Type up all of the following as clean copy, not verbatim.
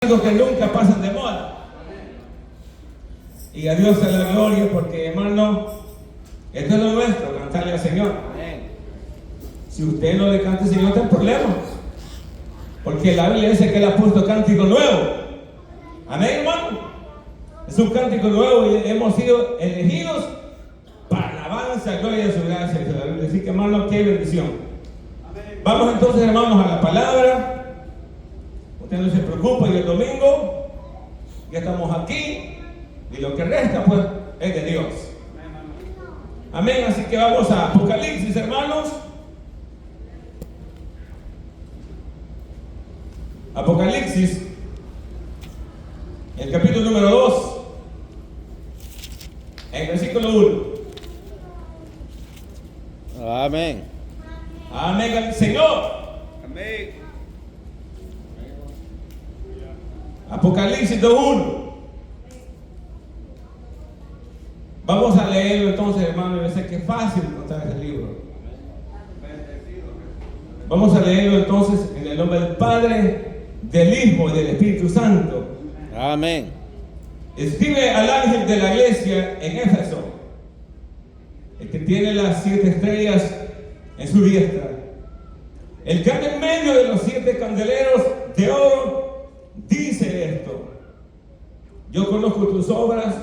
algo que nunca pasan de moda. Y a Dios sea la gloria, porque hermano, esto es lo nuestro, cantarle al Señor. Si usted no le canta al Señor, está en problema, porque la Biblia dice que Él ha puesto cántico nuevo. Amén, hermano. Es un cántico nuevo y hemos sido elegidos para la alabanza, gloria de su gracia. Así que, hermano, qué bendición. Vamos entonces, hermanos, a la palabra. Usted no se preocupe, y el domingo ya estamos aquí y lo que resta pues es de Dios. Amén. Así que vamos a Apocalipsis, hermanos. Apocalipsis, el capítulo número 2, el versículo 1. Amén. Amén al Señor. Amén. Apocalipsis 2:1. Vamos a leerlo entonces, hermano. Yo sé que es fácil encontrar ese libro. Vamos a leerlo entonces en el nombre del Padre, del Hijo y del Espíritu Santo. Amén. Escribe al ángel de la iglesia en Éfeso, el que tiene las 7 estrellas en su diestra, el que anda en medio de los 7 candeleros de oro, dice esto: yo conozco tus obras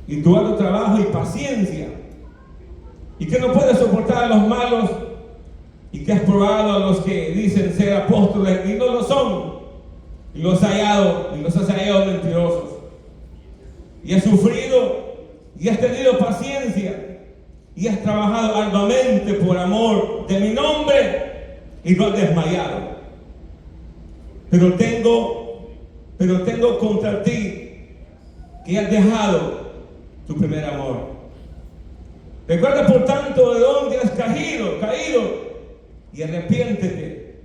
y tu arduo trabajo y paciencia, y que no puedes soportar a los malos, y que has probado a los que dicen ser apóstoles y no lo son, y los has hallado mentirosos, y has sufrido y has tenido paciencia y has trabajado arduamente por amor de mi nombre y no has desmayado. Pero tengo contra ti que has dejado tu primer amor. Recuerda por tanto de dónde has caído, y arrepiéntete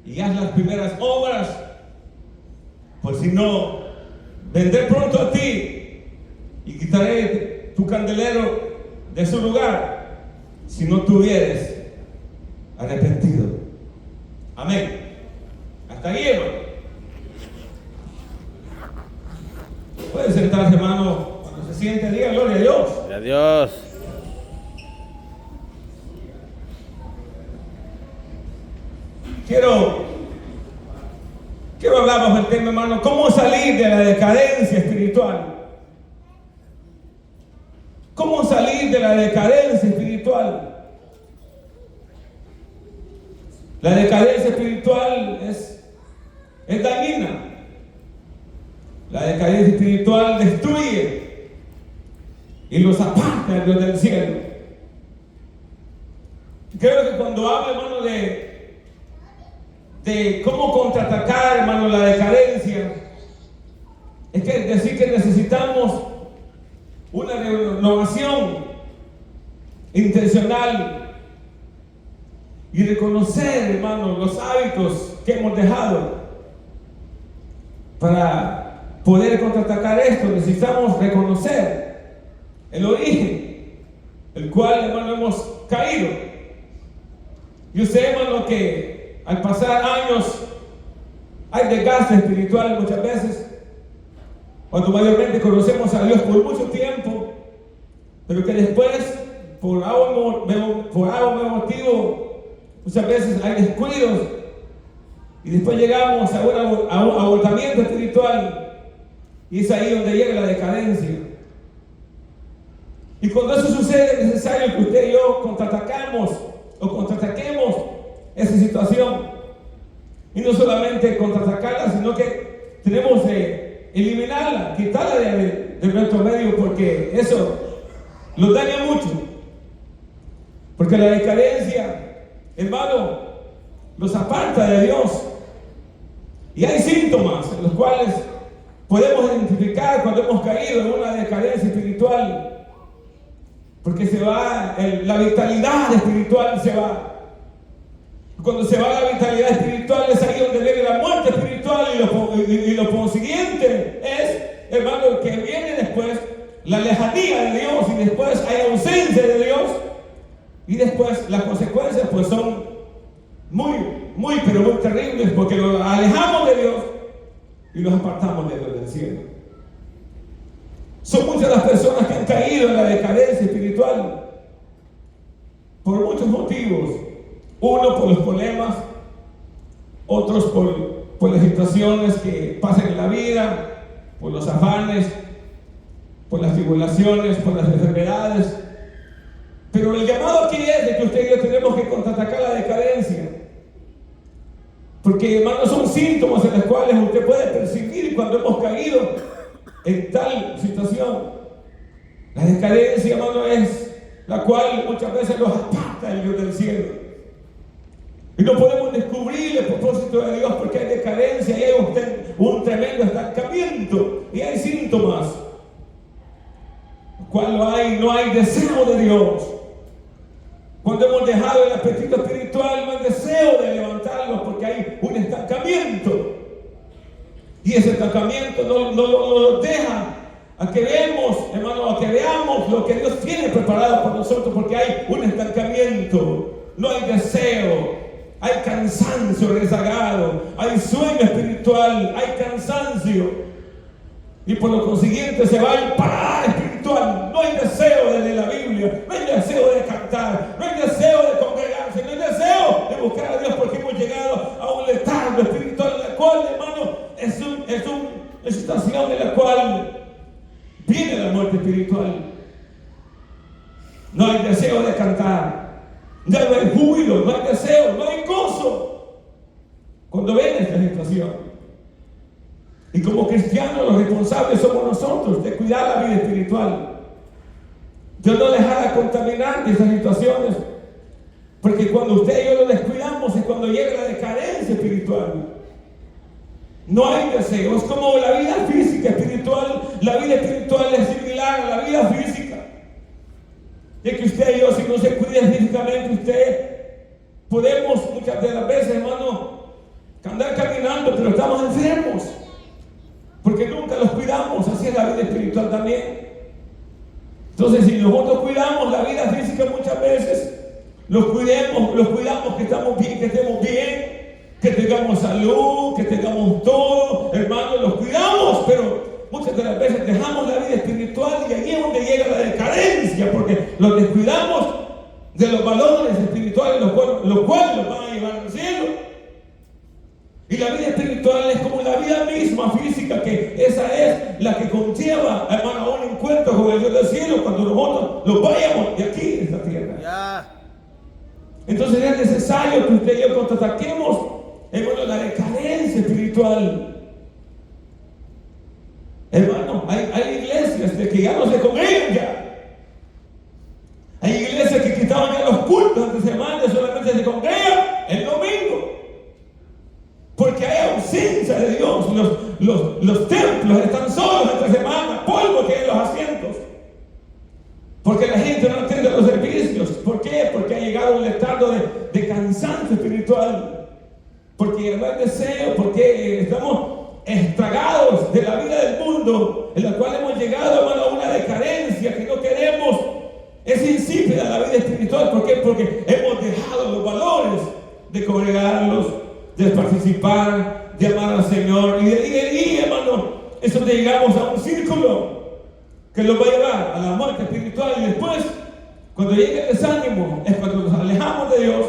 y haz las primeras obras, pues si no, vendré pronto a ti y quitaré tu candelero de su lugar si no te hubieres arrepentido. Amén. Hasta ahí, hermano. Puede sentarse, hermano. Cuando se siente, diga gloria a Dios. Gloria a Dios. Quiero hablar bajo el tema, hermano, cómo salir de la decadencia espiritual. ¿Cómo salir de la decadencia espiritual? La decadencia espiritual es dañina. La decadencia espiritual destruye y los aparta de Dios del cielo. Creo que cuando hablo, hermano, de cómo contraatacar, hermano, la decadencia, es que decir que necesitamos una renovación intencional y reconocer, hermano, los hábitos que hemos dejado. Para poder contraatacar esto necesitamos reconocer el origen, el cual, hermano, hemos caído. Yo sé, hermano, que al pasar años hay desgaste espiritual muchas veces, cuando mayormente conocemos a Dios por mucho tiempo, pero que después, por algún motivo, muchas veces hay descuidos, y después llegamos a un agotamiento espiritual, y es ahí donde llega la decadencia. Y cuando eso sucede, es necesario que usted y yo contraataquemos esa situación. Y no solamente contraatacarla, sino que tenemos que eliminarla, quitarla de nuestro medio, porque eso nos daña mucho. Porque la decadencia, hermano, nos aparta de Dios. Y hay síntomas en los cuales podemos identificar cuando hemos caído en una decadencia espiritual, porque se va, la vitalidad espiritual se va. Cuando se va la vitalidad espiritual, es ahí donde viene la muerte espiritual, y lo consiguiente es, hermano, que viene después la lejanía de Dios, y después hay ausencia de Dios, y después las consecuencias pues son muy, pero muy terribles, porque nos alejamos de Dios y nos apartamos de Dios del cielo. Son muchas las personas que han caído en la decadencia espiritual por muchos motivos. Uno por los problemas, otros por las situaciones que pasan en la vida, por los afanes, por las tribulaciones, por las enfermedades. Pero el llamado aquí es de que usted y yo tenemos que contraatacar la decadencia. Porque, hermanos, son síntomas en los cuales usted puede percibir cuando hemos caído en tal situación. La decadencia, hermano, es la cual muchas veces nos aparta del Dios del cielo. Y no podemos descubrir el propósito de Dios porque hay decadencia y hay un tremendo estancamiento y hay síntomas. Cuando no hay deseo de Dios. Cuando hemos dejado el apetito espiritual, no hay deseo de levantarlo porque hay un estancamiento. Y ese estancamiento no nos deja a que vemos, hermano, a que veamos lo que Dios tiene preparado para nosotros, porque hay un estancamiento, no hay deseo, hay cansancio rezagado, hay sueño espiritual, hay cansancio. Y por lo consiguiente se va el parar espiritual. No hay deseo de leer la Biblia, no hay deseo de cantar, no hay deseo de congregarse, no hay deseo de buscar a Dios porque hemos llegado a un letargo espiritual en la cual, hermano, es una situación en la cual viene la muerte espiritual. No hay deseo de cantar, no hay júbilo, no hay deseo, no hay gozo cuando viene esta situación. Y como cristianos los responsables somos nosotros de cuidar la vida espiritual. Dios no dejará contaminar de esas situaciones, porque cuando usted y yo lo descuidamos es cuando llega la decadencia espiritual. No hay deseo, es como la vida física espiritual. La vida espiritual es similar a la vida física. De que usted y yo, si no se cuida físicamente, podemos muchas de las veces, hermano, andar caminando, pero estamos enfermos. Porque nunca los cuidamos, así es la vida espiritual también. Entonces, si nosotros cuidamos la vida física muchas veces, los cuidamos que estamos bien, que estemos bien, que tengamos salud, que tengamos todo, hermanos, los cuidamos, pero muchas de las veces dejamos la vida espiritual y ahí es donde llega la decadencia, porque los descuidamos de los valores espirituales, los cuales nos van a llevar al cielo. Y la vida espiritual es como la vida misma física, que esa es la que conlleva, hermano, a un encuentro con el Dios del cielo cuando nosotros nos vayamos de aquí, de esta tierra. Ya. Entonces es necesario que usted y yo contraataquemos, hermano, la decadencia espiritual. Hermano, hay iglesias de que ya no se congregan ya. Hay iglesias que quitaban ya los cultos entre semanas, solamente se congregan el domingo. Porque hay ausencia de Dios. Los templos están solos entre semanas, polvo que hay en los asientos. Porque la gente no atiende los servicios. ¿Por qué? Porque ha llegado un letargo de cansancio espiritual. Porque no hay deseo, porque estamos estragados de la vida del mundo, en la cual hemos llegado, hermano, a una decadencia que no queremos. Es insípida la vida espiritual. ¿Por qué? Porque hemos dejado los valores de congregarlos, de participar, de amar al Señor. Y hermano, eso te llegamos a un círculo que nos va a llevar a la muerte espiritual. Y después, cuando llegue el desánimo, es cuando nos alejamos de Dios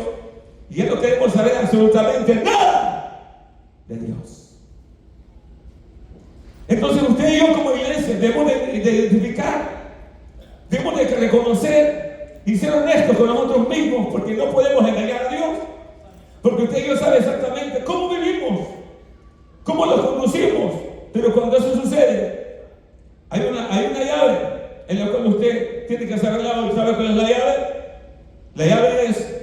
y ya no queremos saber absolutamente nada de Dios. Entonces usted y yo como iglesia debemos de identificar, debemos de reconocer y ser honestos con nosotros mismos, porque no podemos engañar a Dios. Porque usted y yo sabe exactamente cómo vivimos, cómo lo conducimos. Pero cuando eso sucede, hay una llave en la cual usted tiene que saber ¿sabe cuál es la llave? La llave es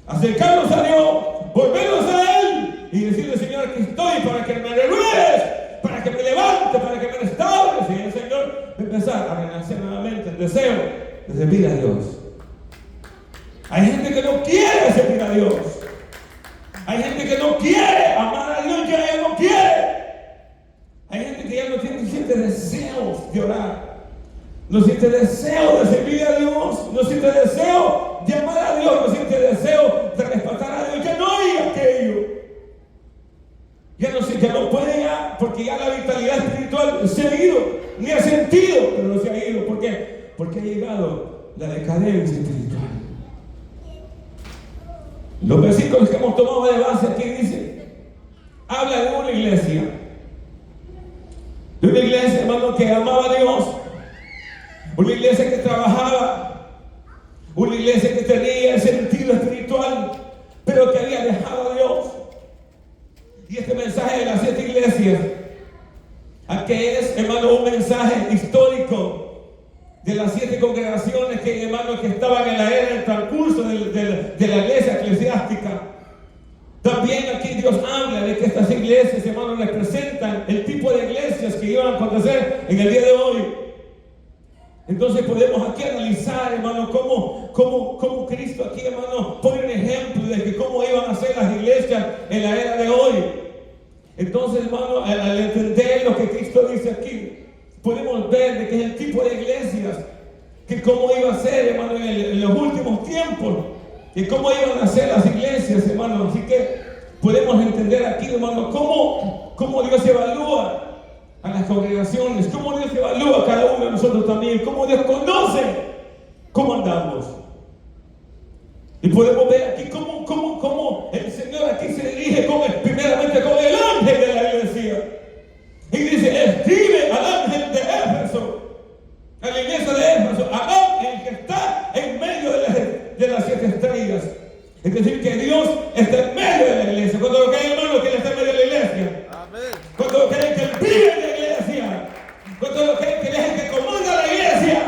acercarnos a Dios, volvernos a Él y decirle: Señor, aquí estoy para que me renueves, para que me levante, para que me restaures. Y el Señor va a empezar a renacer nuevamente el deseo de servir a Dios. Hay gente que no quiere servir a Dios. Hay gente que no quiere amar a Dios, ya no quiere. Hay gente que ya no siente deseos de orar. No siente deseo de servir a Dios. No siente deseo de amar a Dios. No siente deseo de respetar a Dios. Ya no hay aquello. Ya no puede ya, porque ya la la vitalidad espiritual se ha ido, ni ha sentido, pero no se ha ido. ¿Por qué? Porque ha llegado la decadencia espiritual. Los versículos que hemos tomado de base aquí dice, habla de una iglesia, hermano, que amaba a Dios, una iglesia que trabajaba, una iglesia que tenía el sentido espiritual, pero que había dejado a Dios. Y este mensaje de las 7 iglesias, que es, hermano, un mensaje histórico de las 7 congregaciones que, hermano, que estaban en la era del transcurso de la iglesia eclesiástica. También aquí Dios habla de que estas iglesias, hermano, representan el tipo de iglesias que iban a acontecer en el día de hoy. Entonces podemos aquí analizar, hermano, cómo Cristo aquí, hermano, pone un ejemplo de que cómo iban a ser las iglesias en la era de hoy. Entonces, hermano, al entender lo que Cristo dice aquí, podemos ver de que es el tipo de iglesias, que cómo iba a ser, hermano, en los últimos tiempos, y cómo iban a ser las iglesias, hermano. Así que podemos entender aquí, hermano, cómo Dios evalúa a las congregaciones, cómo Dios evalúa a cada uno de nosotros también, cómo Dios conoce cómo andamos. Y podemos ver aquí cómo el Señor aquí se dirige primeramente con el ángel de la iglesia. Y dice, escribe al ángel de Éfeso, a la iglesia de Éfeso, al ángel que está en medio de las 7 estrellas. Es decir, que Dios está en medio de la iglesia. Cuando lo creen, hermano, que Él está en medio de la iglesia. Amén. Cuando lo creen que Él vive en la iglesia. Cuando lo creen que Él es el que comanda la iglesia.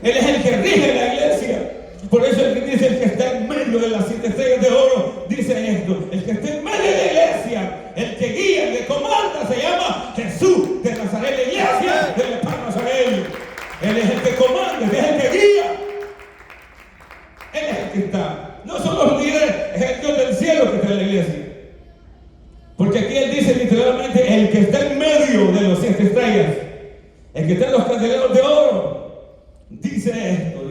Él es el que rige la iglesia. Por eso el que dice, el que está en medio de las 7 estrellas de oro, dice esto: el que está en medio de la iglesia, el que guía, el que comanda, se llama Jesús de Nazaret, la iglesia del Padre Nazaret. Él es el que comanda, Él es el que guía. Él es el que está. No son los líderes, es el Dios del cielo que está en la iglesia. Porque aquí Él dice literalmente, el que está en medio de las 7 estrellas, el que está en los candeleros de oro, dice esto,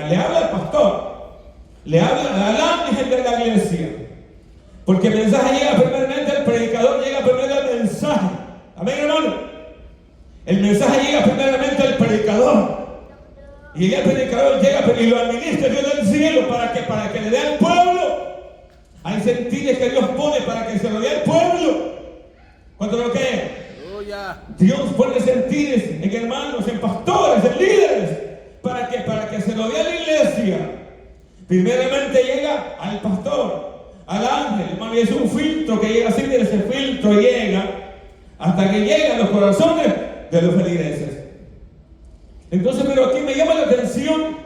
le habla al pastor, le habla al ángel de la iglesia, porque el mensaje llega primeramente al predicador, llega primero al mensaje. Amén, hermano. El mensaje llega primeramente al predicador, y el predicador llega y lo administra Dios del cielo para que le dé al pueblo. Hay sentidos que Dios pone para que se lo dé al pueblo. ¿Cuánto lo que? Dios pone sentidos en hermanos, en pastores, en líderes, para que se lo dé a la iglesia. Primeramente llega al pastor, al ángel, hermano, y es un filtro que llega así, de ese filtro llega hasta que llega a los corazones de los feligreses. Entonces, pero aquí me llama la atención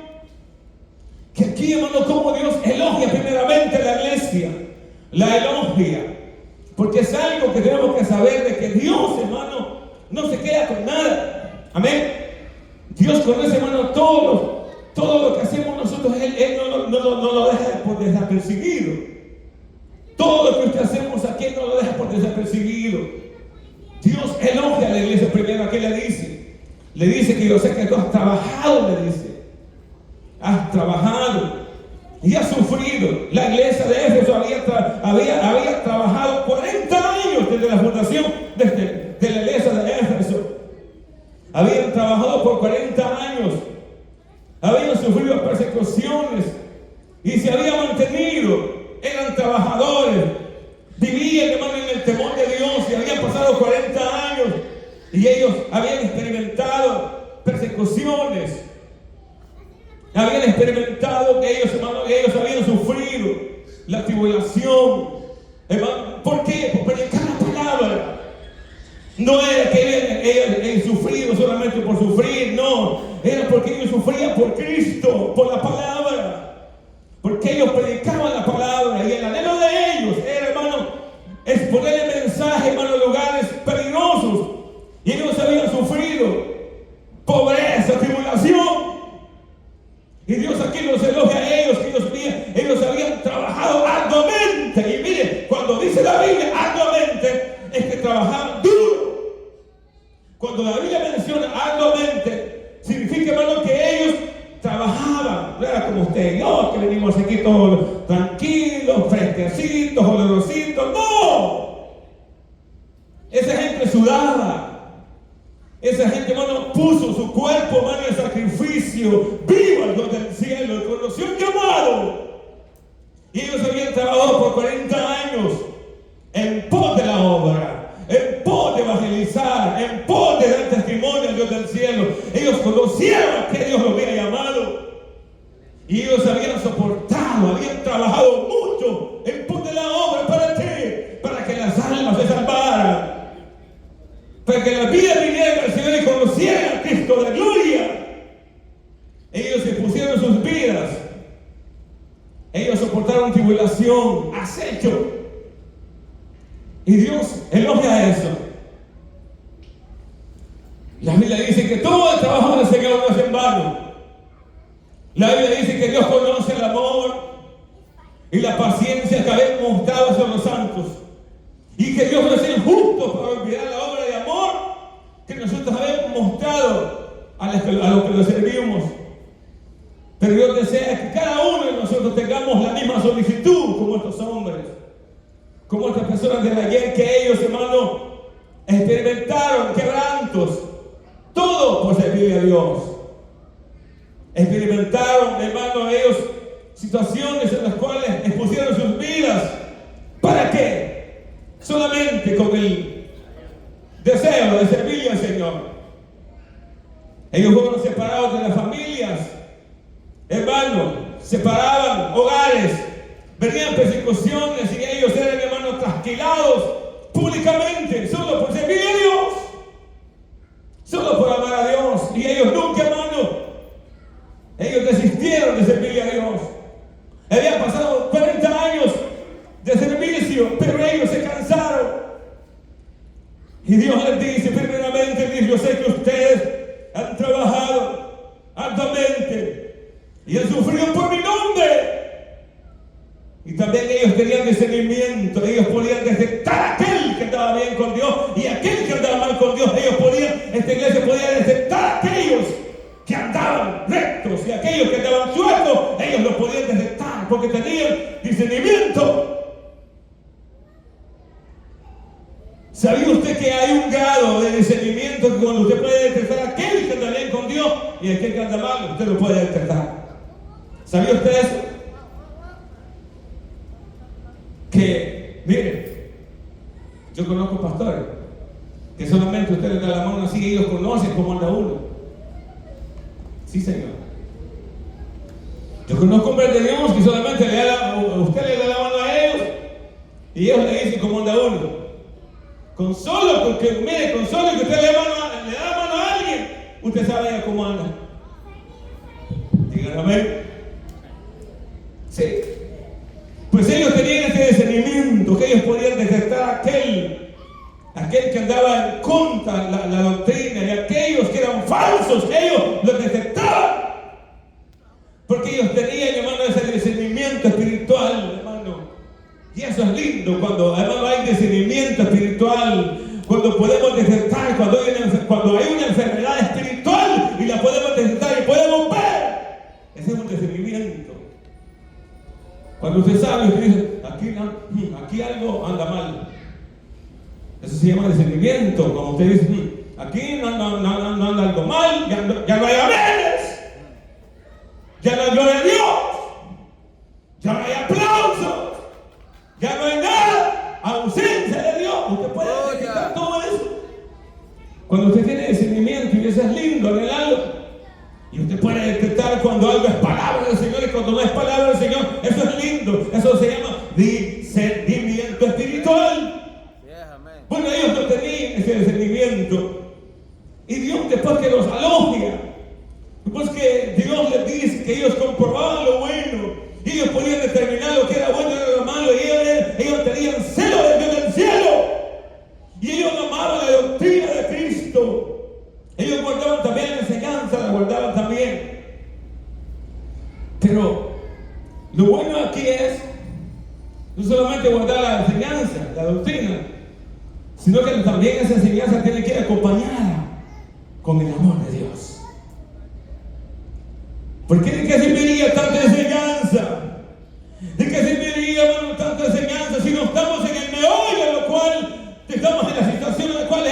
que aquí, hermano, como Dios elogia primeramente a la iglesia, la elogia, porque es algo que tenemos que saber, de que Dios, hermano, no se queda con nada. Amén. Dios conoce, hermano, todo lo que hacemos nosotros. Él no lo deja por desapercibido. Todo lo que usted hacemos aquí, Él no lo deja por desapercibido. Dios elogia a la iglesia primero. ¿A qué le dice? Le dice que yo sé que tú has trabajado, le dice. Has trabajado y has sufrido. La iglesia de Éfeso había trabajado 40 años desde la fundación de la iglesia de Éfeso. Habían trabajado por 40 años. Habían sufrido persecuciones y se habían mantenido. Eran trabajadores. Vivían, hermano, en el temor de Dios, y habían pasado 40 años y ellos habían experimentado persecuciones. Habían experimentado que ellos, hermano, ellos habían sufrido la tribulación. Hermano, ¿por qué? Por predicar la palabra. No era que ellos sufrían solamente por sufrir, no. Era porque ellos sufrían por Cristo, por la palabra. Porque ellos predicaban la palabra, y el anhelo de ellos era, hermano, exponer el mensaje, hermano, en lugares peligrosos. Y ellos habían sufrido pobreza, tribulación. Y Dios aquí los elogia a ellos, que ellos habían trabajado arduamente. Y mire, cuando dice la Biblia arduamente, es que trabajaban duro. Cuando la Biblia menciona arduamente, significa, hermano, que ellos trabajaban. No era como usted y yo, que venimos aquí todos tranquilos, fresquecitos, olorositos. No. Esa gente gente sudaba. Esa gente, hermano, puso su cuerpo, hermano, en sacrificio vivo al Dios del cielo y conoció un llamado. Y ellos habían trabajado por 40 años en pos de la obra, en pos de evangelizar, en pos de dar testimonio al Dios del cielo. Ellos conocieron que Dios los había llamado. Y ellos habían soportado, habían trabajado mucho en pos de la obra. ¿Para qué? Para que las almas se salvaran. Para que la vida viniera al Señor y conocieran a Cristo de gloria. Ellos se pusieron sus vidas. Ellos soportaron tribulación, acecho. Y Dios elogia eso. La Biblia dice que todo el trabajo del Señor no es en vano. La Biblia dice que Dios conoce el amor y la paciencia que habéis mostrado hacia los santos. Y que Dios no es injusto para olvidar la obra de amor que nosotros habíamos mostrado a los que lo servimos. Pero Dios desea que cada uno de nosotros tengamos la misma solicitud como estos hombres, como estas personas de ayer, que ellos, hermano, experimentaron quebrantos, todo por servirle a Dios. Experimentaron, hermano, ellos situaciones en las cuales expusieron sus vidas. ¿Para qué? Solamente con el deseo de servirle al Señor. Ellos fueron separados de las familias, hermanos, separaban hogares, venían persecuciones y ellos eran, hermanos, trasquilados públicamente, solo por servir a Dios, solo por amar a Dios. Y ellos nunca, hermanos, ellos desistieron de servirle a Dios. Habían pasado 40 años de servicio, pero ellos se cansaron. Y Dios les dice, primeramente, yo sé que ustedes han trabajado arduamente y han sufrido por mi nombre. Y también ellos tenían discernimiento. Ellos podían detectar a aquel que andaba bien con Dios y aquel que andaba mal con Dios. Ellos podían, esta iglesia podía detectar a aquellos que andaban rectos y aquellos que andaban sueltos. Ellos los podían detectar porque tenían discernimiento. ¿Sabía usted que hay un grado de discernimiento que cuando usted puede detectar a aquel que anda bien con Dios y aquel que anda mal, usted lo puede detectar? ¿Sabía usted eso? Que, mire, yo conozco pastores que solamente usted le da la mano así y ellos conocen cómo anda uno. Sí, Señor. Yo conozco hombres de Dios que solamente usted le da la mano a ellos y ellos le dicen cómo anda uno. Con solo que usted le da la mano a alguien, usted sabe cómo anda. Díganme amén. Sí. Pues ellos tenían ese discernimiento, que ellos podían detectar a aquel que andaba en contra de la doctrina, y aquellos que eran falsos, ellos los detectaban. Porque ellos tenían, hermano, ese discernimiento espiritual, hermano. Y eso es lindo cuando, hermano, hay discernimiento espiritual, cuando podemos detectar cuando hay una enfermedad espiritual y la podemos detectar y podemos ver. Ese es un discernimiento. Cuando usted sabe, usted dice, aquí algo anda mal. Eso se llama discernimiento. Cuando usted dice, aquí no anda algo mal, ya no hay amenes, ya no hay gloria a Dios, ya no hay aplausos, ya no hay nada, ausencia de Dios. Usted puede detectar todo eso. Cuando usted tiene discernimiento, y eso es lindo, anhelarlo. Y usted puede detectar cuando algo es palabra del Señor y cuando no es palabra del Señor. Eso es lindo. Eso se llama discernimiento espiritual. Bueno, ellos no tenían ese discernimiento. Y Dios, después que los alogia, después que Dios les dice que ellos comprobaban lo bueno, y ellos podían determinar lo que era bueno y lo malo, y ellos tenían celo del Dios del cielo. Y ellos amaban la doctrina de Cristo. Ellos guardaban también la enseñanza, la guardaban también. Pero lo bueno aquí es no solamente guardar la enseñanza, la doctrina, sino que también esa enseñanza tiene que ir acompañada con el amor de Dios. ¿Por qué de qué serviría tanta enseñanza? ¿De qué serviría, hermano, tanta enseñanza si no estamos en el meollo en lo cual estamos en la situación en la cual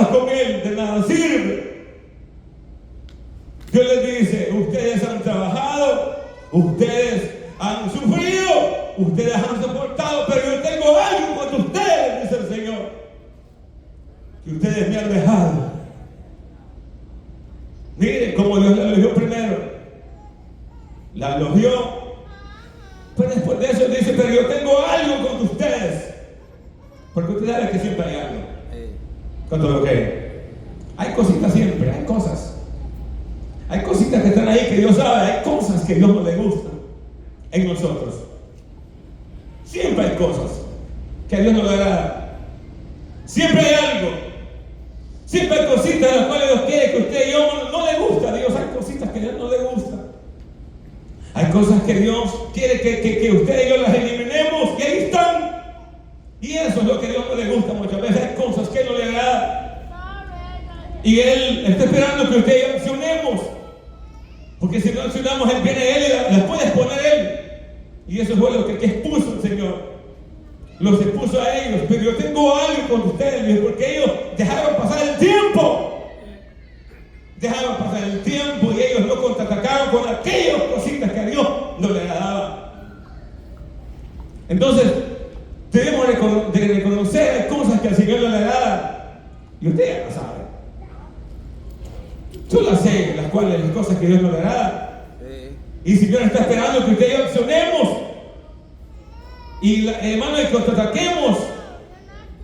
desconectados con Él, de nada sirve. Dios les dice, ustedes han trabajado, ustedes han sufrido, ustedes han soportado, pero yo tengo algo contra ustedes, dice el Señor, que ustedes me han dejado. Miren cómo Dios la elogió primero. La elogió. Pero después de eso dice, pero yo tengo algo contra ustedes. Porque usted sabe que siempre hay algo. Contra lo que hay cositas siempre, hay cosas. Hay cositas que están ahí que Dios sabe, hay cosas que a Dios no le gustan en nosotros. Siempre hay cosas que a Dios no le agrada. Siempre hay algo. Siempre hay cositas a las cuales Dios quiere que usted y yo no le gusta a Dios. Hay cositas que a Dios no le gustan. Hay cosas que Dios quiere que usted y yo las eliminemos y ahí están. Y eso es lo que a Dios no le gusta muchas veces. Hay cosas que no le agrada. Y Él está esperando que usted y yo accionemos. Porque si no accionamos, Él viene a Él y las puede exponer Él. Y eso fue lo que expuso el Señor. Los expuso a ellos. Pero yo tengo algo con ustedes, porque ellos dejaron pasar el tiempo. Dejaron pasar el tiempo y ellos no contraatacaron con aquellas cositas que a Dios no le agradaban. Entonces, debemos de reconocer cosas que al Señor no le agradan. Y usted ya lo sabe. Yo las sé, las cosas que a Dios no le agradan. Y el Señor está esperando que usted y yo accionemos. Y hermano, y contraataquemos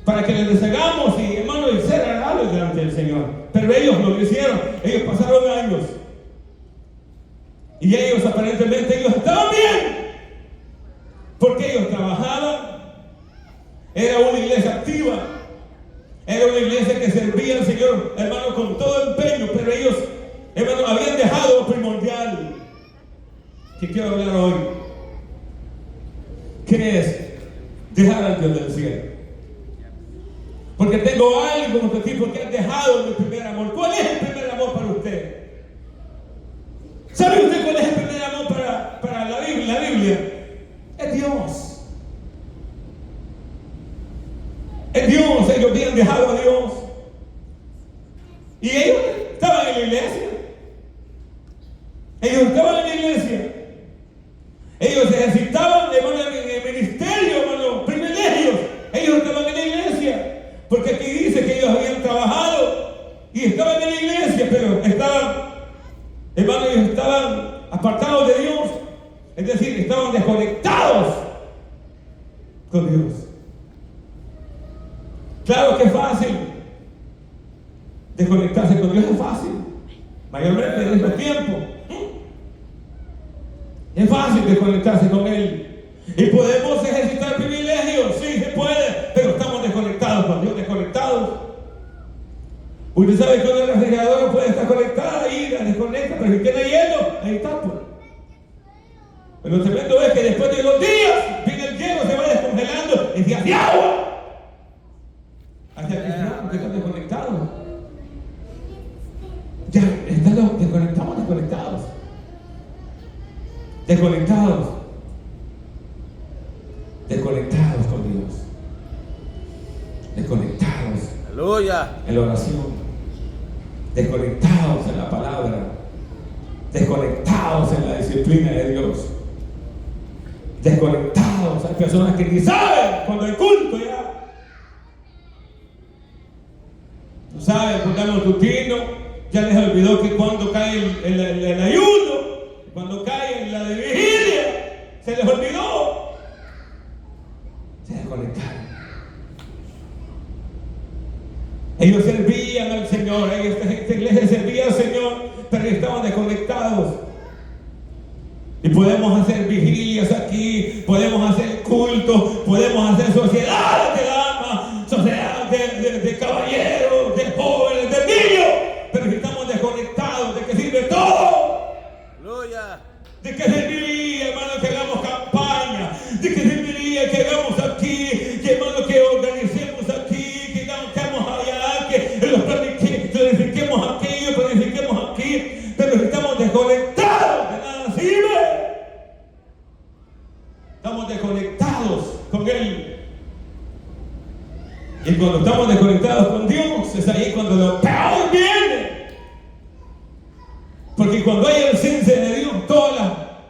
para que les deshagamos y hermano, y ser agradables delante del Señor. Pero ellos no lo hicieron. Ellos pasaron años. Y ellos aparentemente estaban bien. Porque ellos trabajaban. Era una iglesia activa. Era una iglesia que servía al Señor, hermano, con todo empeño. Pero ellos, hermano, habían dejado lo primordial que quiero hablar hoy. ¿Qué es? Dejar al Dios del cielo. Porque tengo algo contra ti, porque has dejado mi primer amor. ¿Cuál es el primer amor para usted? ¿Sabe usted cuál es el primer amor para la Biblia? La Biblia es Dios. Es Dios. Ellos habían dejado a Dios. Y ellos estaban en la iglesia. Ellos estaban en la iglesia. Ellos ejercitaban, hermano, en el ministerio, hermano, privilegios. Ellos estaban en la iglesia. Porque aquí dice que ellos habían trabajado y estaban en la iglesia, pero estaban, hermano, ellos estaban apartados de Dios. Es decir, estaban desconectados con Dios. Claro que es fácil. Desconectarse con Dios es fácil. Mayormente en este tiempo. Es fácil desconectarse con Él. Y podemos ejercitar privilegios, sí se puede, pero estamos desconectados con Dios, desconectados. Usted sabe que una refrigeradora puede estar conectada y la desconecta, pero si tiene hielo, ahí está. Pues. Pero lo tremendo es que después de los días, viene el hielo, se va descongelando y se hace agua. Hasta que no, están desconectados. Ya, estamos desconectados. Desconectados. Desconectados con Dios. Desconectados. Aleluya. En la oración. Desconectados en la palabra. Desconectados en la disciplina de Dios. Desconectados. Hay personas que ni saben cuando hay culto ya. No saben, porque están matutino. Ya les olvidó que cuando cae el ayuno, cuando cae la de vigilia, se les olvidó. Se desconectaron. Ellos servían al Señor, esta iglesia servía al Señor, pero estaban desconectados. Y podemos hacer vigilias aquí, podemos hacer cultos, podemos hacer sociedades de damas, sociedades de caballeros, de jóvenes, de niños, pero si estamos desconectados, ¿de qué sirve todo? Aleluya. ¿De qué serviría, hermano, que hagamos campaña? ¿De qué serviría que hagamos aquí? Que, hermano, que organicemos aquí, que hagamos allá, que los planifiquemos aquello, planifiquemos aquí, pero si estamos desconectados, de nada sirve. Estamos desconectados con Él. lo peor viene. Porque cuando hay ausencia de Dios, todos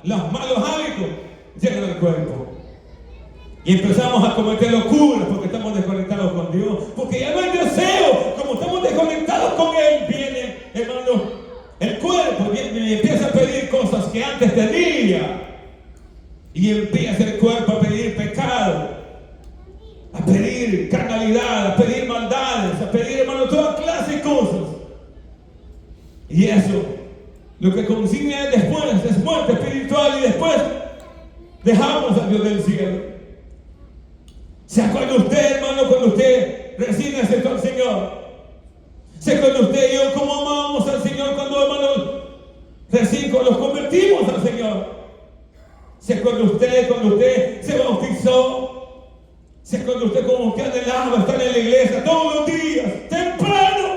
los malos hábitos llegan al cuerpo. Y empezamos a cometer locuras porque estamos desconectados con Dios. Porque ya no hay deseo. Como estamos desconectados con Él, viene, hermano, el cuerpo y empieza a pedir cosas que antes tenía. Y empieza el cuerpo a pedir pecado, a pedir carnalidad, a pedir maldades, a pedir, hermano, toda clase de cosas. Y eso, lo que consigue después es muerte espiritual, y después dejamos a Dios del cielo. ¿Se acuerda usted, hermano, cuando usted recién aceptó al Señor? ¿Se acuerda usted y yo cómo amamos al Señor cuando, hermano, recién nos convertimos al Señor? ¿Se acuerda usted cuando usted se bautizó? ¿Se acuerda usted como usted anhelaba estar en la iglesia todos los días, temprano?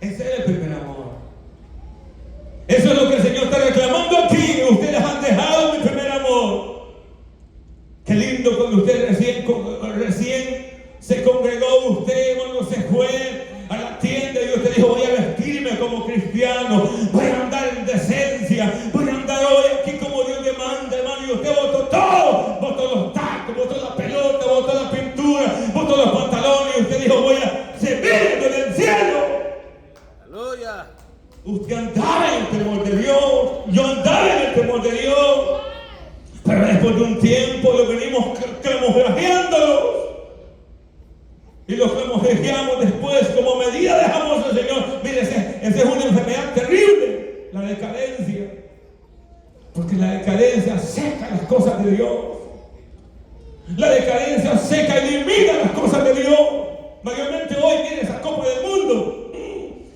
Ese es el primer amor. Eso es lo que el Señor está reclamando aquí. Ustedes han dejado mi primer amor. Qué lindo cuando usted recién se congregó, usted, hermano, se fue a la tienda y usted dijo: voy a vestirme como cristiano, voy a andar en decencia, voy a andar hoy aquí como Dios demanda, hermano. Y usted botó todo, botó los tacos, botó la pelota, botó la pintura, botó los pantalones, y usted dijo: voy a servir en el cielo. Aleluya. Usted andaba en el temor de Dios, yo andaba en el temor de Dios. Pero después de un tiempo lo venimos camuflajeándolos. Y los camuflajeamos después, como medida dejamos al Señor. Mire, esa es una enfermedad terrible, la decadencia. Porque la decadencia seca las cosas de Dios. La decadencia seca y elimina las cosas de Dios. Mayormente hoy viene esa copa del mundo.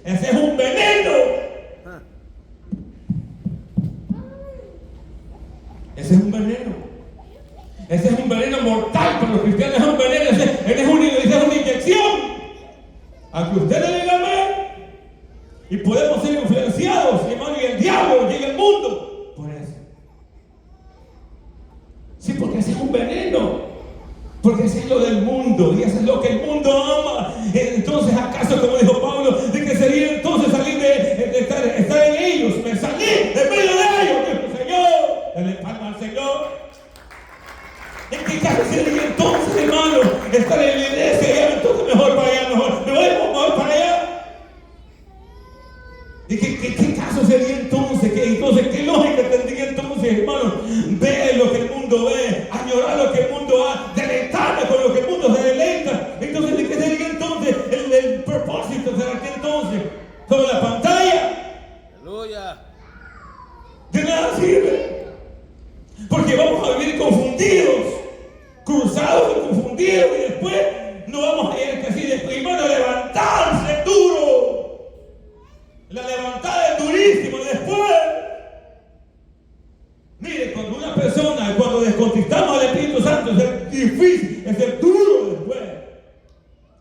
Ese es un veneno. Ese es un veneno. Ese es un veneno mortal para los cristianos. Es un veneno. Esa es una inyección a que usted le diga amén. Y podemos ser influenciados, hermano, y el diablo llega al mundo por eso. Sí, porque ese es un veneno. Porque ese es lo del mundo, y eso es lo que el mundo ama. Entonces, ¿acaso, como dijo Pablo, de que sería entonces salir de estar en ellos? Me salí de medio de ellos, dijo el Señor. Dale palma al Señor. ¿En qué caso sería entonces, hermano, estar en la iglesia? Y entonces mejor para allá, me voy mejor para allá. ¿Y qué caso sería entonces? ¿Qué lógica tendría entonces, hermano? Ver lo que el mundo ve, añorar lo que el mundo ha, deleitarme con lo que el mundo se deleita. Entonces, ¿de qué sería entonces el propósito? ¿Será que entonces sobre la pantalla? Aleluya. De nada sirve. Porque vamos a vivir confundidos, cruzados y confundidos, y después no vamos a ir que así después, hermano, levantarse duro. La levantada es durísima después. Mire, cuando una persona, cuando descontristamos al Espíritu Santo, es difícil, es duro después.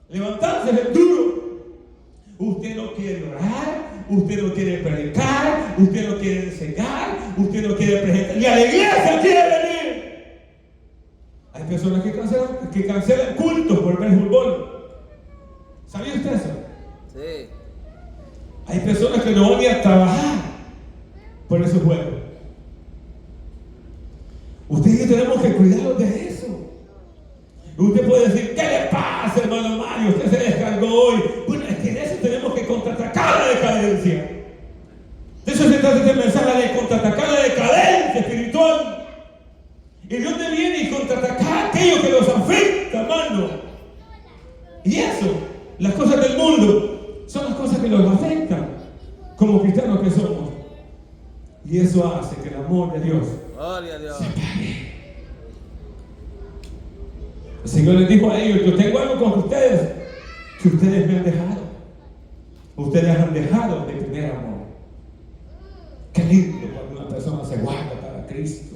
Levantarse es duro. Usted no quiere orar, usted no quiere predicar, usted no quiere enseñar, usted no quiere presentar, y a la iglesia quiere venir. Hay personas que cancelan cultos por ver fútbol. ¿Sabía usted eso? Sí. Hay personas que no van ni a trabajar por esos juegos. Usted y yo tenemos que cuidarnos de eso. Usted puede decir: ¿qué le pasa, hermano Mario? Usted se descargó hoy. Bueno, es que en eso tenemos que contraatacar la decadencia. De eso se trata este mensaje, de contraatacar la decadencia espiritual. Y Dios te viene y contraatacar aquello que los afecta, hermano. Y eso, las cosas del mundo, son las cosas que nos afectan como cristianos que somos. Y eso hace que el amor de Dios Gloria a Dios. se apague. El Señor les dijo a ellos: yo tengo algo con ustedes, que ustedes me han dejado. Ustedes han dejado de tener amor. Qué lindo cuando una persona se guarda para Cristo,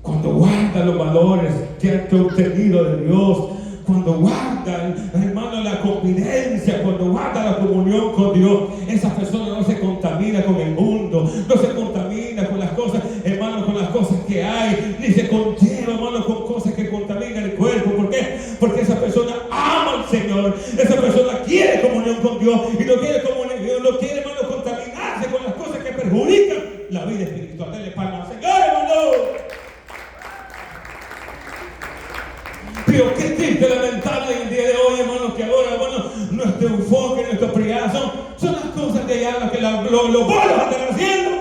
cuando guarda los valores que ha obtenido de Dios, cuando guarda, hermano, la convivencia, cuando guarda la comunión con Dios. Esa persona no se contamina con el mundo, no se contamina con las cosas, hermano, con las cosas que hay, ni se conlleva, hermano, con cosas que contaminan el cuerpo. ¿Por qué? Porque esa persona ama al Señor, esa persona quiere Dios y no quiere hermano, contaminarse con las cosas que perjudican la vida espiritual. Dale palmas al Señor, hermano. Pero qué triste, lamentable en el día de hoy, hermano, que ahora, hermano, nuestro enfoque, nuestro prioridad son las cosas de allá, las que los bolos andan haciendo.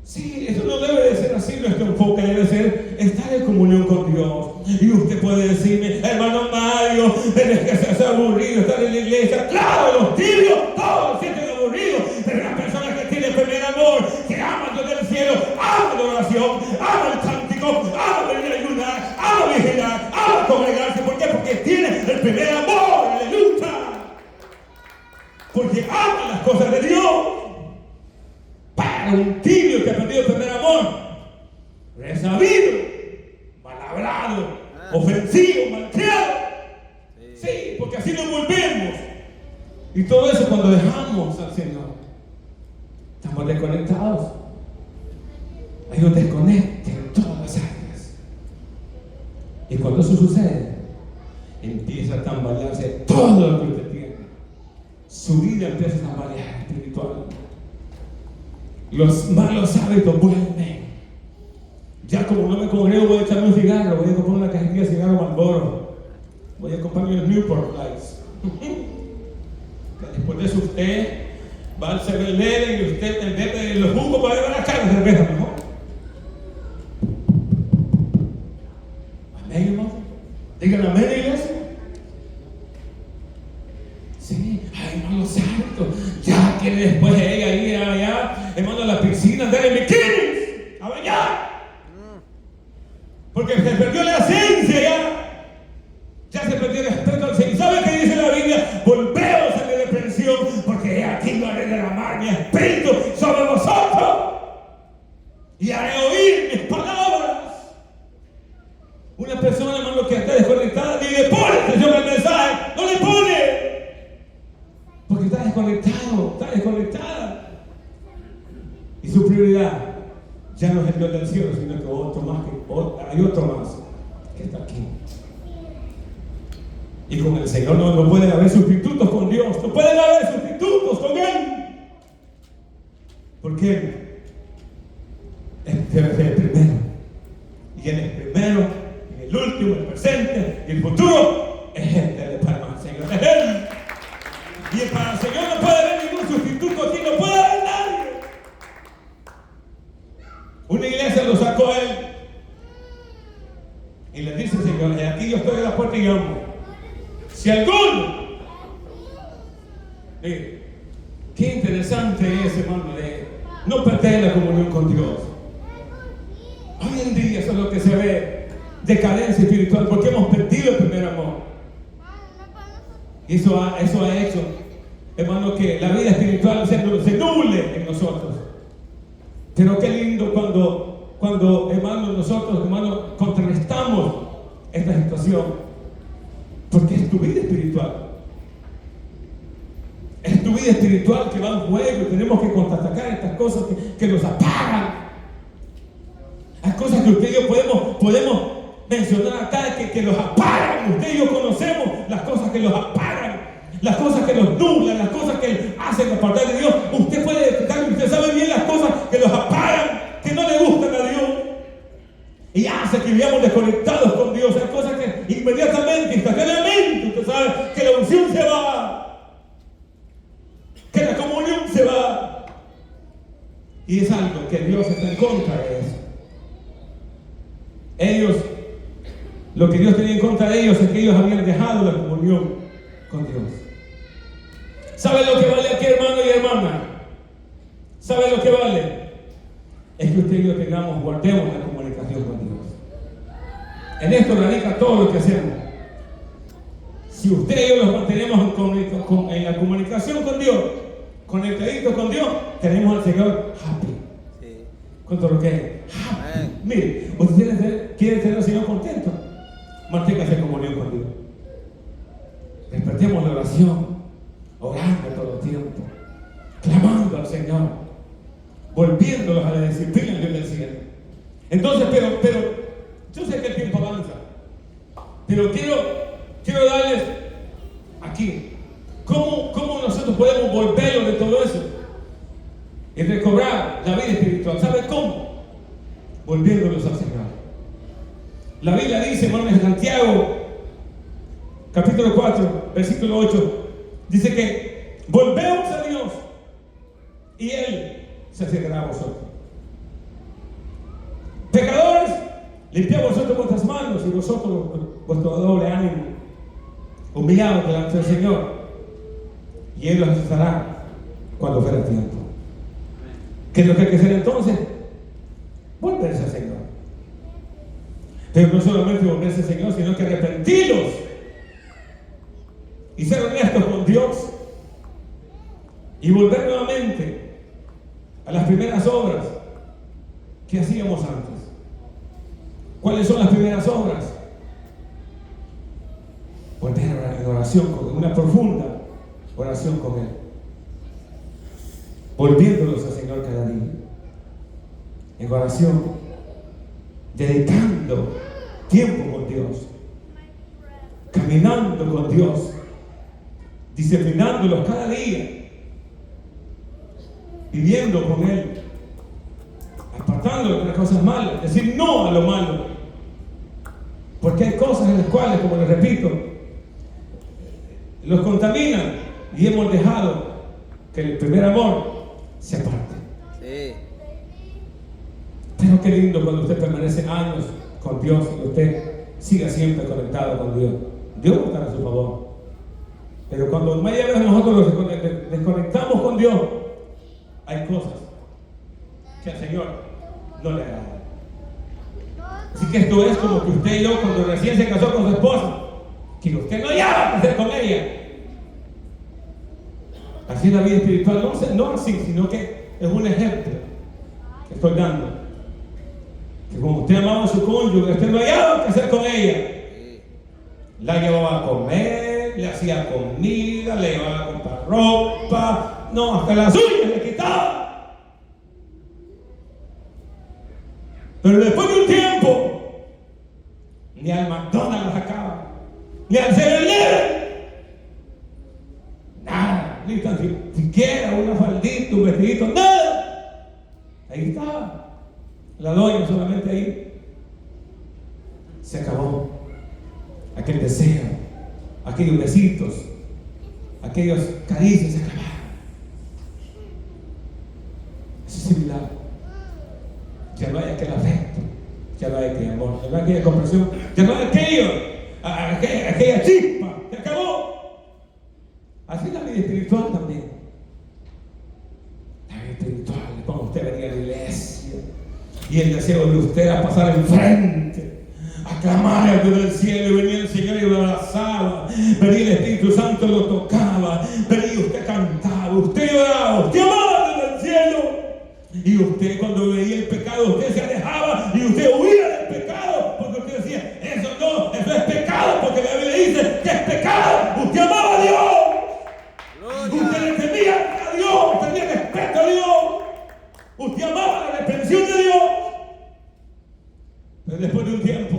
Sí, eso no debe de ser así. Nuestro enfoque debe ser estar en comunión con Dios. Y usted puede decirme, hermano Mario, es que se hace aburrido estar en la iglesia. Claro, los tibios, todos se sienten aburridos. Pero las personas que tienen primer amor, que aman Dios del cielo, aman la oración, aman el cántico, aman venir a ayunar, aman vigilar, aman congregarse. ¿Por qué? Porque tienen el primer amor, aleluya. Porque aman las cosas de Dios. Para un tibio que ha perdido el primer amor, resabido, mal hablado, ofensivo, malcriado. Sí, porque así nos volvemos. Y todo eso cuando dejamos al Señor, estamos desconectados. Hay un desconecte en todas las áreas. Y cuando eso sucede, empieza a tambalearse todo lo que usted tiene. Su vida empieza a tambalear espiritual. Los malos hábitos vuelven. Ya como no me congrego, voy a echarme un cigarro, voy a comprar una cajetilla de cigarro Marlboro, voy a comprarme el Newport Lights. Después de eso usted va al 7-Eleven y usted en vez de los jugos va a llevar la carne de cerveza mejor. Amén, hermano. Digan amén, iglesia. Sí, hay malos hábitos. Ya quiere después de ella ir allá, hermano, a la piscina, andar en bikinis, a bañar. Porque se perdió la esencia ya se perdió el respeto al Señor. ¿Sabe qué dice la Biblia? Volveos a mi reprensión, porque aquí no haré derramar mi espíritu sobre vosotros y haré oír mis palabras. Una persona, hermano, que está desconectada, ni le pone atención al mensaje, no le pone, porque está desconectado, está desconectada. Y su prioridad ya no es el Dios del cielo, sino que hay otro más que está aquí. Y con el Señor no pueden haber sustitutos con Dios, no pueden haber sustitutos con Él. Porque Él debe ser el primero. Y Él es el primero, y el último, el presente y el futuro. Es Él, dale palmas al Señor, es Él. Y para el Señor no puede haber ningún sustituto aquí, no puede haber nadie. Una iglesia lo sacó a Él y le dice: Señor, aquí yo estoy en la puerta y llamo. Si alguno, mire, qué interesante es, hermano, de no perder la comunión con Dios. Hoy en día eso es lo que se ve, decadencia espiritual, porque hemos perdido el primer amor. Y eso ha hecho, hermano, que la vida espiritual se nuble en nosotros. Pero qué lindo cuando hermano, nosotros, hermano, contrarrestamos esta situación. Porque es tu vida espiritual. Es tu vida espiritual que va en juego. Tenemos que contraatacar estas cosas que nos apagan. Hay cosas que usted y yo podemos mencionar acá que los apagan. Usted y yo conocemos las cosas que los apagan, las cosas que los nublan, las cosas que hacen apartar de Dios. Usted puede detectar, usted sabe bien las cosas que los apagan, que no le gustan a Dios. Y hace que vivamos desconectados con Dios. Hay cosas que inmediatamente, instantáneamente, usted sabe que la unción se va, que la comunión se va. Y es algo que Dios está en contra de eso. Ellos, lo que Dios tenía en contra de ellos es que ellos habían dejado la comunión con Dios. ¿Sabe lo que vale aquí, hermano y hermana? ¿Sabe lo que vale? Es que usted y yo guardemos la comunicación con Dios. En esto radica todo lo que hacemos. Si usted y yo nos mantenemos en la comunicación con Dios, conectaditos con Dios, tenemos al Señor happy. Sí. ¿Cuánto lo que es? Happy. Mire, usted quiere tener al Señor contento, manténgase en comunión con Dios. Despertemos la oración, orando todo el tiempo, clamando al Señor, volviéndolos a la disciplina del Dios del cielo. Entonces, pero yo sé que el tiempo avanza, pero quiero darles aquí ¿Cómo nosotros podemos volverlo de todo eso? Y recobrar la vida espiritual. ¿Sabe cómo? Volviéndolos al Señor. La Biblia dice, hermanos, en Santiago, capítulo 4, versículo 8, dice que volvemos a Dios y Él se acercará a vosotros. Pecadores, limpiad vosotros vuestras manos y vosotros vuestro doble ánimo, humillados delante del Señor, y Él los asustará cuando fuera tiempo. ¿Qué es lo que hay que hacer entonces? Volverse al Señor. Pero no solamente volverse al Señor, sino que arrepentirlos y ser honestos con Dios y volver nuevamente a las primeras obras que hacíamos antes. ¿Cuáles son las primeras obras? Volver en oración con Él, una profunda oración con Él, volviéndolos al Señor cada día en oración, dedicando tiempo con Dios, caminando con Dios, disciplinándolos cada día, viviendo con Él, apartándolos de las cosas malas, decir no a lo malo, porque hay cosas en las cuales, como les repito, los contaminan y hemos dejado que el primer amor se aparte. Sí. Pero qué lindo cuando usted permanece años con Dios y usted siga siempre conectado con Dios. Dios va a estar a su favor. Pero cuando media vez nosotros nos desconectamos con Dios, hay cosas que al Señor no le agradan. Así que esto es como que usted y yo, cuando recién se casó con su esposa, que usted no hallaba qué hacer con ella. Así es la vida espiritual, no así, sino que es un ejemplo que estoy dando. Que como usted amaba a su cónyuge, usted no hallaba qué hacer con ella. La llevaba a comer, le hacía comida, le llevaba a comprar ropa, no, hasta las uñas le quitaba. Pero después de un tiempo, ni al McDonald's la sacaba, ni al 7-Eleven, nada, ni tan siquiera una faldita, un vestidito, nada. Ahí estaba la doña, solamente ahí. Se acabó aquel deseo, aquellos besitos, aquellos caricias, se acabaron. Eso es similar. Ya no hay aquel afecto, ya no hay aquel amor, ya no hay aquella comprensión, ya no hay aquella chispa, se acabó. Así es la vida espiritual también. La vida espiritual, cuando usted venía a la iglesia y el deseo de usted era pasar enfrente, a clamar al Dios del cielo, y venía el Señor y lo abrazaba, venía el Espíritu Santo y lo tocaba, venía y usted cantaba, usted lloraba, usted amaba al Dios del cielo. Y usted, cuando veía el pecado, usted se alejaba y usted huía del pecado, porque usted decía, eso no, eso es pecado, porque la Biblia dice que es pecado. Usted amaba a Dios. Gloria. Usted le temía a Dios, tenía respeto a Dios. Usted amaba la reprensión de Dios. Pero después de un tiempo,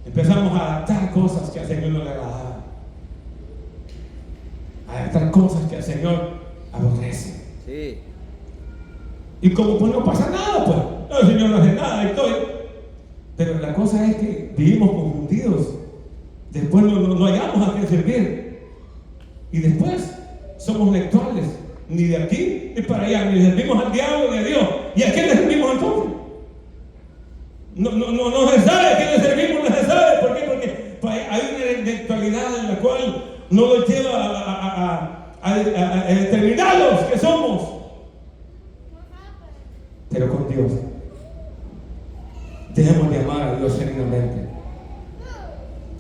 empezamos a adaptar cosas que al Señor no le agradaban. A adaptar cosas que al Señor aborrece. Sí. Y como pues no pasa nada, pues no, el Señor no hace nada, ahí estoy. Pero la cosa es que vivimos confundidos. Después no hallamos a quién servir. Y después somos lectores, ni de aquí ni para allá, ni servimos al diablo ni a Dios. ¿Y a quién le servimos entonces? No se sabe a quién le servimos, no se sabe. ¿Por qué? Porque hay una intelectualidad en la cual no nos lleva a determinar los que somos. Pero con Dios, dejemos de amar a Dios genuinamente,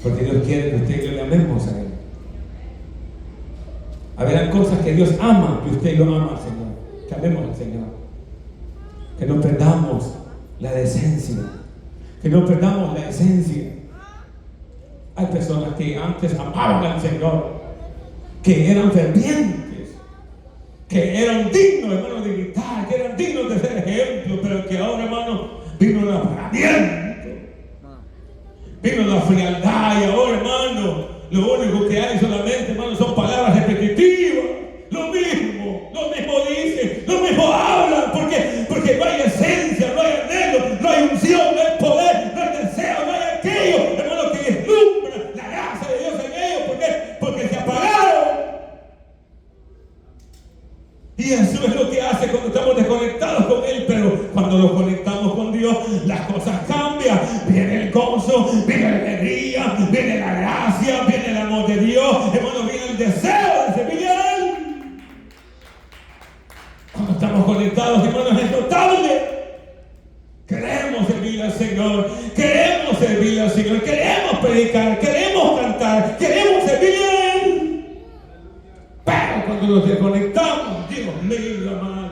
porque Dios quiere que usted y yo le amemos a Él. Habrán cosas que Dios ama, que usted y yo ama al Señor, que amemos al Señor, que no perdamos la decencia, que no perdamos la esencia. Hay personas que antes amaban al Señor, que eran fervientes, que eran dignos, hermano, de gritar, que eran dignos de ser ejemplo, pero que ahora, hermano, vino el apagamiento, vino la frialdad, y ahora, hermano, lo único que hay solamente, hermano, son Y eso es lo que hace cuando estamos desconectados con Él. Pero cuando nos conectamos con Dios, las cosas cambian. Viene el gozo, viene la alegría, viene la gracia, viene el amor de Dios. Hermano, viene el deseo de servirle a Él. Cuando estamos conectados, hermanos, es notable. Queremos servirle al Señor, queremos servirle al Señor, queremos predicar, queremos cantar, queremos servirle a Él. Pero cuando nos desconectamos, Dios mío, amado,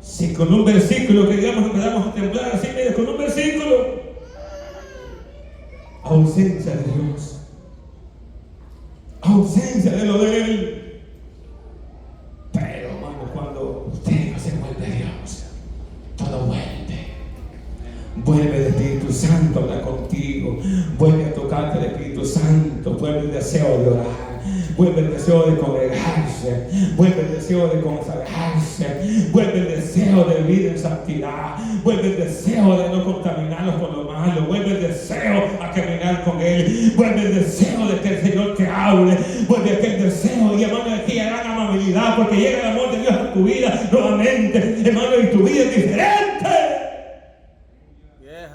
si con un versículo que digamos empezamos a temblar así, mire, con un versículo, ausencia de Dios, ausencia de lo de Él. Pero, hermano, cuando usted se vuelve a Dios, todo vuelve el Espíritu Santo a hablar contigo, vuelve a tocarte el Espíritu Santo, vuelve el deseo de orar, vuelve el deseo de congregarse, vuelve el deseo de consagrarse, vuelve el deseo de vivir en santidad, vuelve el deseo de no contaminarnos con lo malo, vuelve el deseo a caminar con Él, vuelve el deseo de que el Señor te hable, vuelve aquel deseo, y hermano, de aquella gran amabilidad, porque llega el amor de Dios a tu vida nuevamente, hermano, y tu vida es diferente.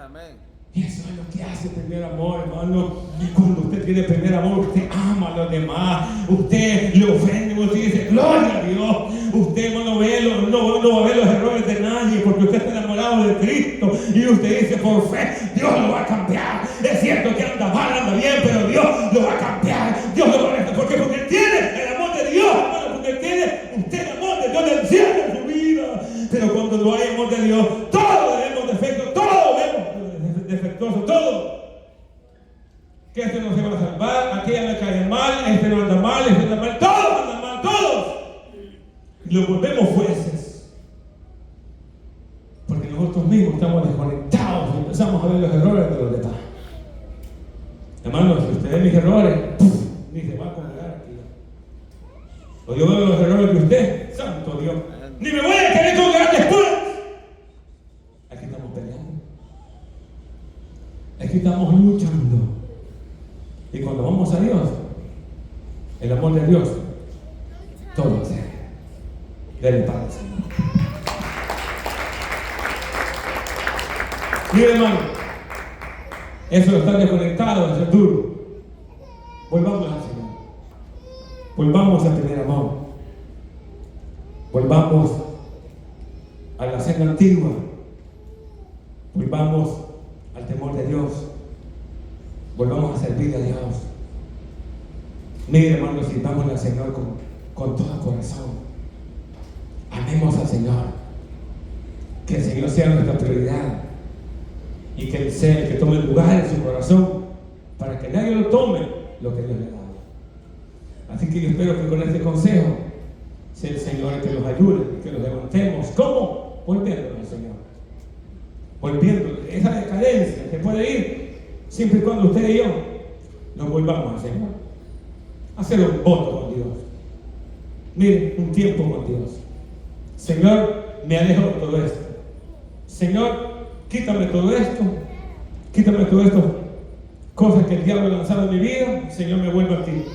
Amén. Y eso es lo que hace el primer amor, hermano. Cuando usted tiene el primer amor, usted ama a los demás, usted le ofende, usted dice gloria a Dios. Usted, hermano, no va a ver los errores de nadie, porque usted está enamorado de Cristo y usted dice por fe, Dios lo va a cambiar. Es cierto que anda mal, anda bien, pero Dios lo va a cambiar, Dios lo va a cambiar. Porque él tiene el amor de Dios, hermano, porque él tiene usted el amor de Dios del cielo en su vida. Pero cuando no hay amor de Dios, todos tenemos defectos, todos vemos defectuoso, todo. Que este no se va a salvar, aquella me cae mal, este no anda mal, este anda mal, todos andan mal, todos. Y lo volvemos jueces. Porque nosotros mismos estamos desconectados y empezamos a ver los errores de los demás. Hermanos, si usted ve mis errores, ni se va a congregar aquí. O yo veo los errores de usted, santo Dios, ni me voy a querer congregar después. Aquí estamos peleando. Aquí estamos luchando. Y cuando vamos a Dios, el amor de Dios, todo se hace. Dele paz al Señor. Mire, hermano, eso de estar desconectado, eso es duro. Volvamos al Señor. Volvamos al primer amor. Volvamos a la senda antigua. Volvamos al temor de Dios. Volvamos a servir a Dios. Mire, hermano, sirvamos al Señor con todo corazón. Amemos al Señor. Que el Señor sea nuestra prioridad. Y que Él sea el que tome lugar en su corazón, para que nadie lo tome lo que Dios le da. Así que yo espero que con este consejo sea el Señor el que nos ayude, que nos levantemos. ¿Cómo? Volviéndonos al Señor. Volviendo. Esa decadencia que puede ir siempre y cuando usted y yo nos volvamos al Señor. Hacer un voto con Dios. Mire, un tiempo con Dios. Señor, me alejo de todo esto. Señor, quítame todo esto. Quítame todo esto. Cosas que el diablo ha lanzado en mi vida. Señor, me vuelvo a ti.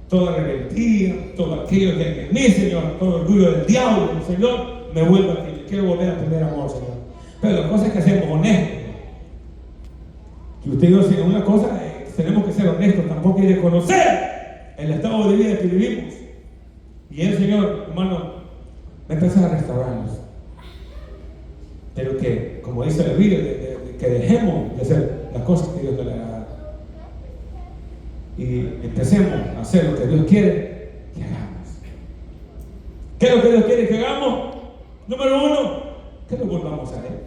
Toda rebeldía, todo aquello que hay en mí, Señor, todo orgullo del diablo, Señor, me vuelvo a ti. Quiero volver al primer amor, Señor. Pero las cosas que hacemos honestos. Y usted y yo, si una cosa, tenemos que ser honestos, tampoco hay que reconocer el estado de vida que vivimos. Y el Señor, hermano, va a empezar a restaurarnos. Pero que, como dice la Biblia, que dejemos de hacer las cosas que Dios nos le haga. Y empecemos a hacer lo que Dios quiere que hagamos. ¿Qué es lo que Dios quiere que hagamos? Número uno, que nos volvamos a Él.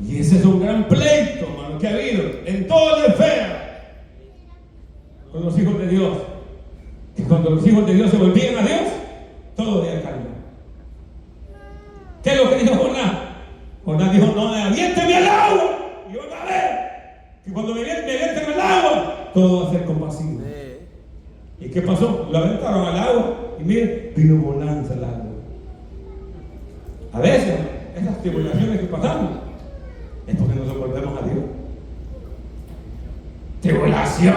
Y ese es un gran pleito, hermano, que ha habido en toda la esfera con los hijos de Dios. Que cuando los hijos de Dios se volvían a Dios, todo día cambió. ¿Qué es lo que dijo Jonás? Jonás dijo: no, aviénteme al agua. Y yo a ver, que cuando me avienten al agua, todo va a ser compasivo. ¿Y qué pasó? Lo aventaron al agua y mire, vino bonanza al agua. A veces, esas tribulaciones que pasamos es porque nos volvemos a Dios. Tribulación,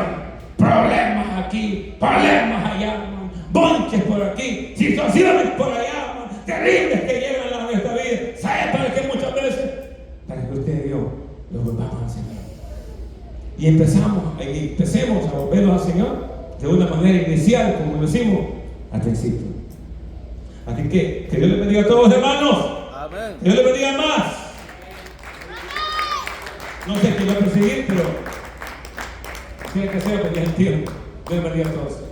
problemas aquí, problemas allá, bonches por aquí, situaciones por allá, terribles que llegan a nuestra vida. ¿Sabe para qué muchas veces? Para que usted y yo lo volvamos al Señor. Y empecemos a volvernos al Señor de una manera inicial, como lo hicimos al principio. Así que Dios les bendiga a todos, hermanos. Amén. Dios les bendiga más. No sé quién va a perseguir, pero tiene que ser porque es el tiempo. Dios les bendiga a todos.